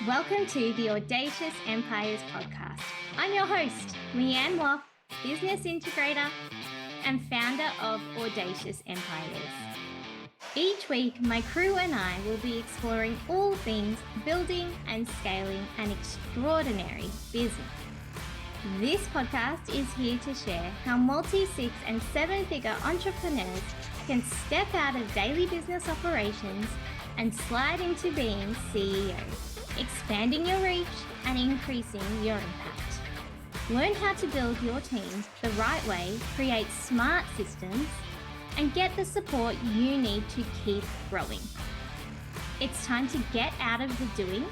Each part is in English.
Welcome to the Audacious Empires podcast. I'm your host, Leanne Woff, business integrator and founder of Audacious Empires. Each week, my crew and I will be exploring all things building and scaling an extraordinary business. This podcast is here to share how multi-6 and 7-figure entrepreneurs can step out of daily business operations and slide into being CEOs, expanding your reach and increasing your impact. Learn how to build your team the right way, create smart systems, and get the support you need to keep growing. It's time to get out of the doing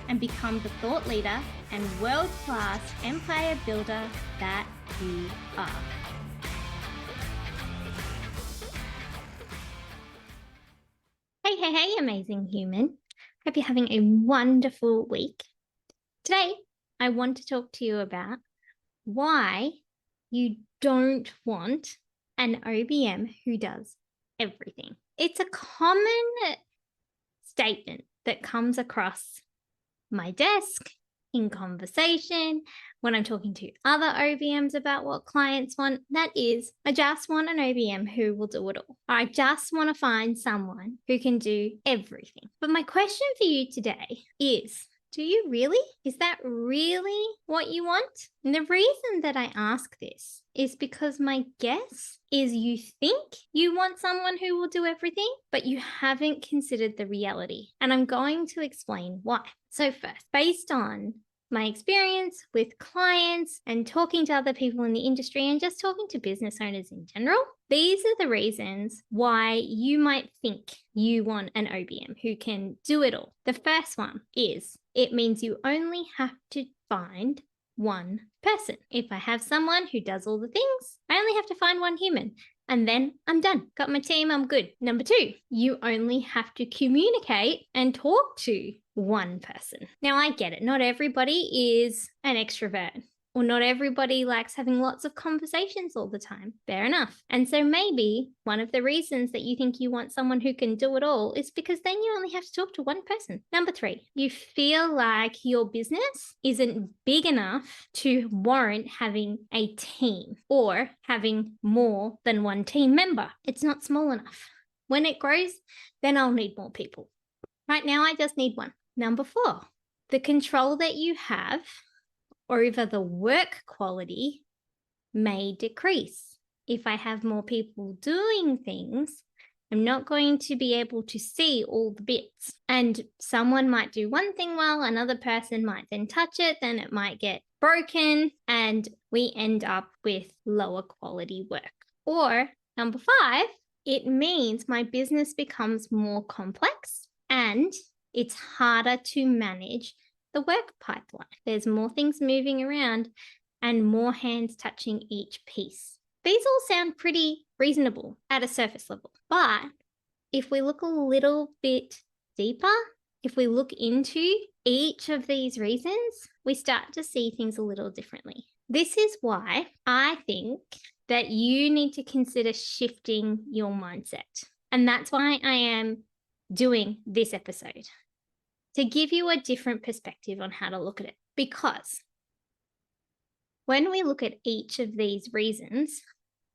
and become the thought leader and world-class empire builder that you are. Hey, amazing human. Hope you're having a wonderful week. Today, I want to talk to you about why you don't want an OBM who does everything. It's a common statement that comes across my desk, in conversation, when I'm talking to other OBMs about what clients want. That is, I just want an OBM who will do it all. I just want to find someone who can do everything. But my question for you today is, do you really? Is that really what you want? And the reason that I ask this is because my guess is you think you want someone who will do everything, but you haven't considered the reality. And I'm going to explain why. So first, based on my experience with clients and talking to other people in the industry and just talking to business owners in general, these are the reasons why you might think you want an OBM who can do it all. The first one is it means you only have to find one person. If I have someone who does all the things, I only have to find one human. And then I'm done. Got my team, I'm good. Number two, you only have to communicate and talk to one person. Now, I get it. Not everybody is an extrovert, or not everybody likes having lots of conversations all the time. Fair enough. And so maybe one of the reasons that you think you want someone who can do it all is because then you only have to talk to one person. Number three, you feel like your business isn't big enough to warrant having a team or having more than one team member. It's not small enough. When it grows, then I'll need more people. Right now, I just need one. Number four, the control that you have over the work quality may decrease. If I have more people doing things, I'm not going to be able to see all the bits. And someone might do one thing well, another person might then touch it, then it might get broken, and we end up with lower quality work. Or number five, it means my business becomes more complex and it's harder to manage the work pipeline. There's more things moving around and more hands touching each piece. These all sound pretty reasonable at a surface level. But if we look a little bit deeper, if we look into each of these reasons, we start to see things a little differently. This is why I think that you need to consider shifting your mindset. And that's why I am doing this episode, to give you a different perspective on how to look at it. Because when we look at each of these reasons,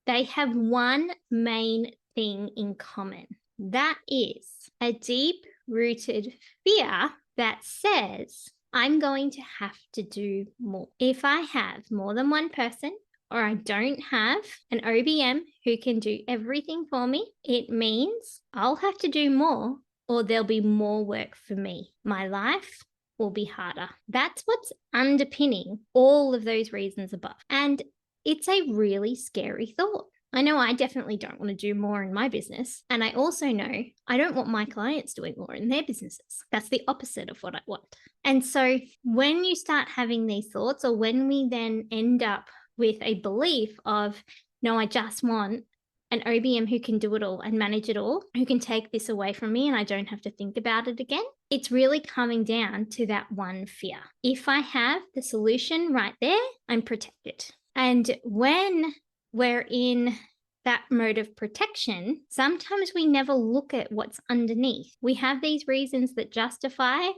they have one main thing in common. That is a deep-rooted fear that says, I'm going to have to do more. If I have more than one person, or I don't have an OBM who can do everything for me, it means I'll have to do more, or there'll be more work for me. My life will be harder. That's what's underpinning all of those reasons above. And it's a really scary thought. I know I definitely don't want to do more in my business. And I also know I don't want my clients doing more in their businesses. That's the opposite of what I want. And so when you start having these thoughts, or when we then end up with a belief of, no, I just want an OBM who can do it all and manage it all, who can take this away from me and I don't have to think about it again. It's really coming down to that one fear. If I have the solution right there, I'm protected. And when we're in that mode of protection, sometimes we never look at what's underneath. We have these reasons that justify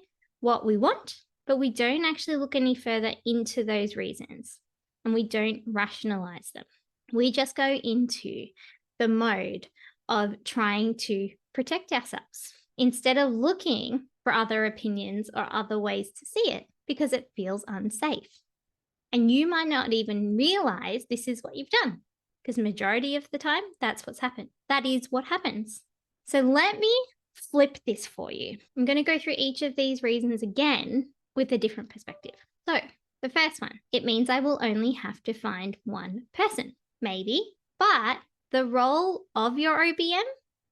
what we want, but we don't actually look any further into those reasons and we don't rationalize them. We just go into the mode of trying to protect ourselves instead of looking for other opinions or other ways to see it because it feels unsafe. And you might not even realize this is what you've done because majority of the time, that's what's happened. That is what happens. So let me flip this for you. I'm going to go through each of these reasons again with a different perspective. So the first one, it means I will only have to find one person, maybe, but the role of your OBM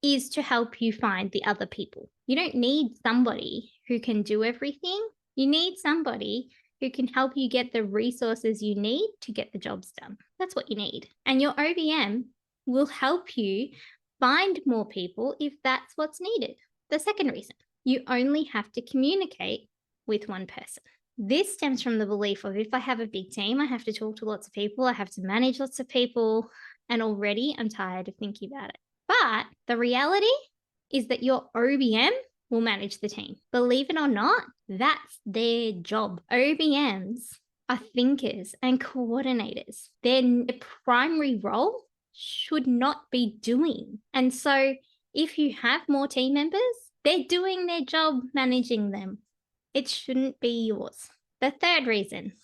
is to help you find the other people. You don't need somebody who can do everything. You need somebody who can help you get the resources you need to get the jobs done. That's what you need. And your OBM will help you find more people if that's what's needed. The second reason, you only have to communicate with one person. This stems from the belief of if I have a big team, I have to talk to lots of people, I have to manage lots of people, and already I'm tired of thinking about it. But the reality is that your OBM will manage the team. Believe it or not, that's their job. OBMs are thinkers and coordinators. Their primary role should not be doing. And so if you have more team members, they're doing their job managing them. It shouldn't be yours. The third reason,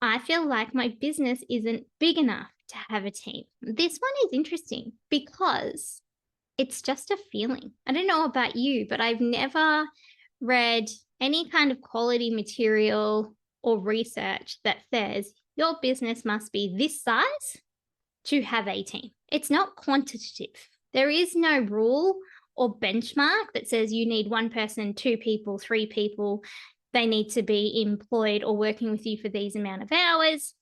I feel like my business isn't big enough to have a team. This one is interesting because it's just a feeling. I don't know about you, but I've never read any kind of quality material or research that says your business must be this size to have a team. It's not quantitative. There is no rule or benchmark that says you need one person, two people, three people. They need to be employed or working with you for these amount of hours.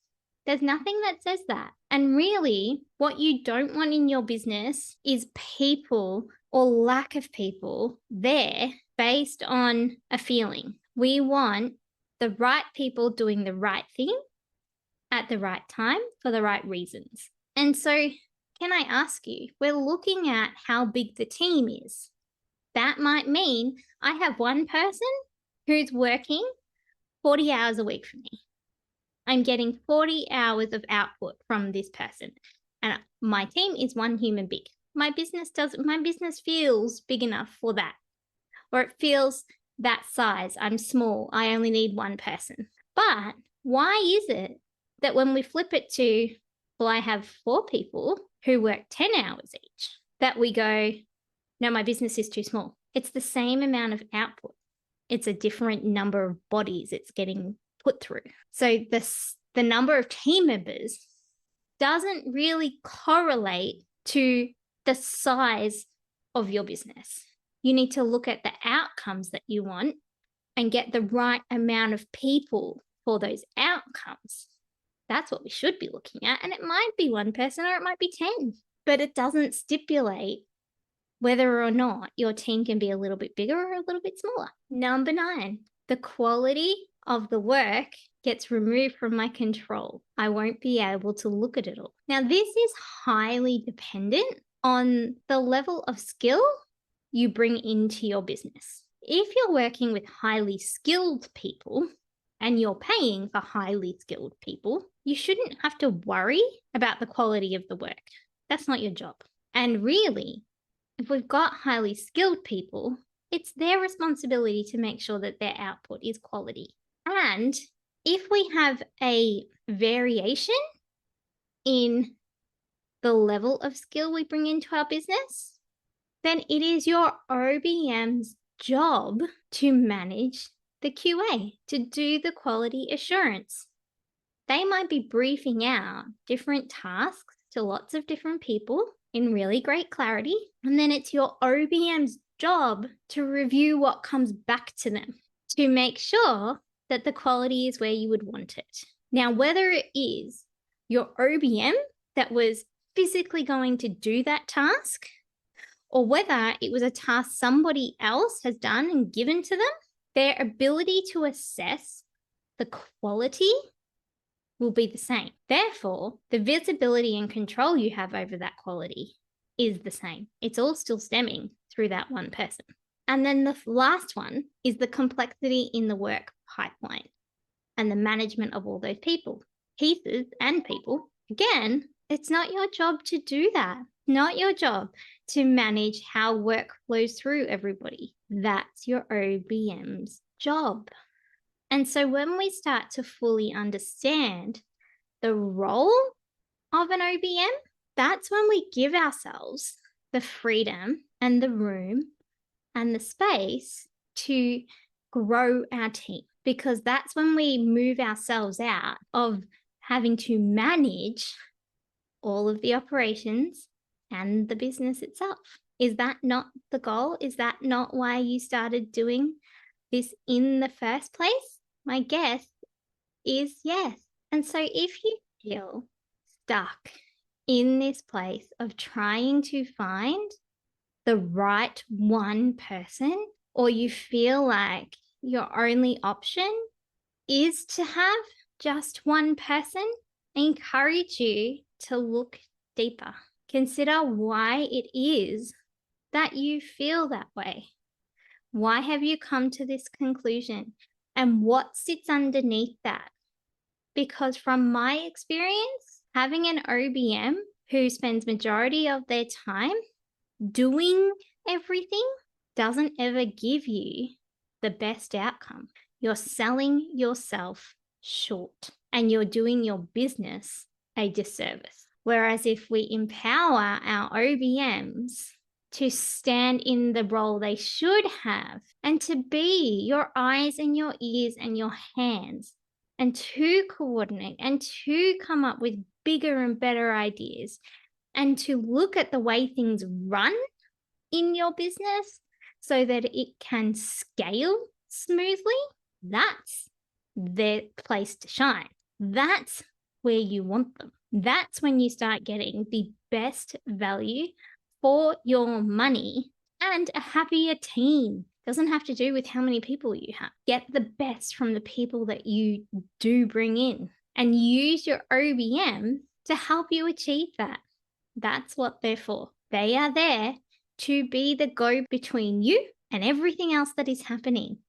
There's nothing that says that. And really, what you don't want in your business is people or lack of people there based on a feeling. We want the right people doing the right thing at the right time for the right reasons. And so, can I ask you, we're looking at how big the team is. That might mean I have one person who's working 40 hours a week for me. I'm getting 40 hours of output from this person. And my team is one human being. My business feels big enough for that. Or it feels that size. I'm small. I only need one person. But why is it that when we flip it to, well, I have 4 people who work 10 hours each, that we go, no, my business is too small. It's the same amount of output. It's a different number of bodies it's getting put through. So the number of team members doesn't really correlate to the size of your business. You need to look at the outcomes that you want and get the right amount of people for those outcomes. That's what we should be looking at. And it might be one person or it might be 10, but it doesn't stipulate whether or not your team can be a little bit bigger or a little bit smaller. Number 9, the quality of the work gets removed from my control. I won't be able to look at it all. Now, this is highly dependent on the level of skill you bring into your business. If you're working with highly skilled people and you're paying for highly skilled people, you shouldn't have to worry about the quality of the work. That's not your job. And really, if we've got highly skilled people, it's their responsibility to make sure that their output is quality. And if we have a variation in the level of skill we bring into our business, then it is your OBM's job to manage the QA, to do the quality assurance. They might be briefing out different tasks to lots of different people in really great clarity. And then it's your OBM's job to review what comes back to them to make sure that the quality is where you would want it. Now, whether it is your OBM that was physically going to do that task, or whether it was a task somebody else has done and given to them, their ability to assess the quality will be the same. Therefore, the visibility and control you have over that quality is the same. It's all still stemming through that one person. And then the last one is the complexity in the work pipeline and the management of all those pieces and people. Again, it's not your job to do that. Not your job to manage how work flows through everybody. That's your OBM's job. And so when we start to fully understand the role of an OBM, that's when we give ourselves the freedom and the room and the space to grow our team, because that's when we move ourselves out of having to manage all of the operations and the business itself. Is that not the goal? Is that not why you started doing this in the first place? My guess is yes. And so if you feel stuck in this place of trying to find the right one person, or you feel like your only option is to have just one person, I encourage you to look deeper. Consider why it is that you feel that way. Why have you come to this conclusion? And what sits underneath that? Because from my experience, having an OBM who spends majority of their time doing everything doesn't ever give you the best outcome. You're selling yourself short and you're doing your business a disservice. Whereas if we empower our OBMs to stand in the role they should have and to be your eyes and your ears and your hands, and to coordinate and to come up with bigger and better ideas, and to look at the way things run in your business so that it can scale smoothly, that's their place to shine. That's where you want them. That's when you start getting the best value for your money and a happier team. Doesn't have to do with how many people you have. Get the best from the people that you do bring in and use your OBM to help you achieve that. That's what they're for. They are there to be the go between you and everything else that is happening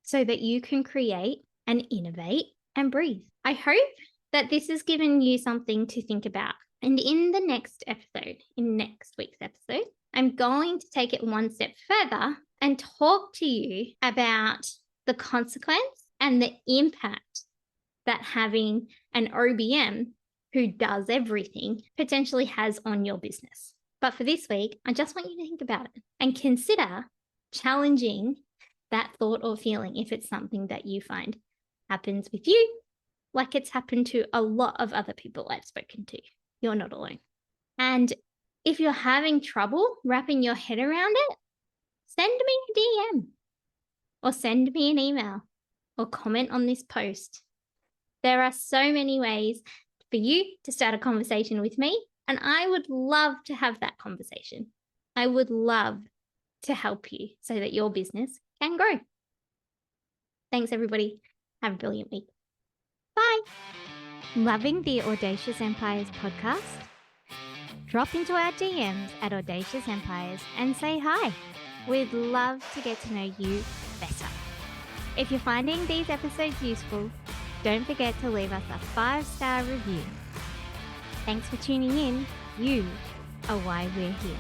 so that you can create and innovate and breathe. I hope that this has given you something to think about. And in the next episode, in next week's episode, I'm going to take it one step further and talk to you about the consequence and the impact that having an OBM who does everything potentially has on your business. But for this week, I just want you to think about it and consider challenging that thought or feeling if it's something that you find happens with you, like it's happened to a lot of other people I've spoken to. You're not alone. And if you're having trouble wrapping your head around it, send me a DM or send me an email or comment on this post. There are so many ways for you to start a conversation with me, and I would love to have that conversation. I would love to help you so that your business can grow. Thanks, everybody. Have a brilliant week. Bye. Loving the Audacious Empires podcast? Drop into our DMs at Audacious Empires and say hi. We'd love to get to know you better. If you're finding these episodes useful, don't forget to leave us a 5-star review. Thanks for tuning in. You are why we're here.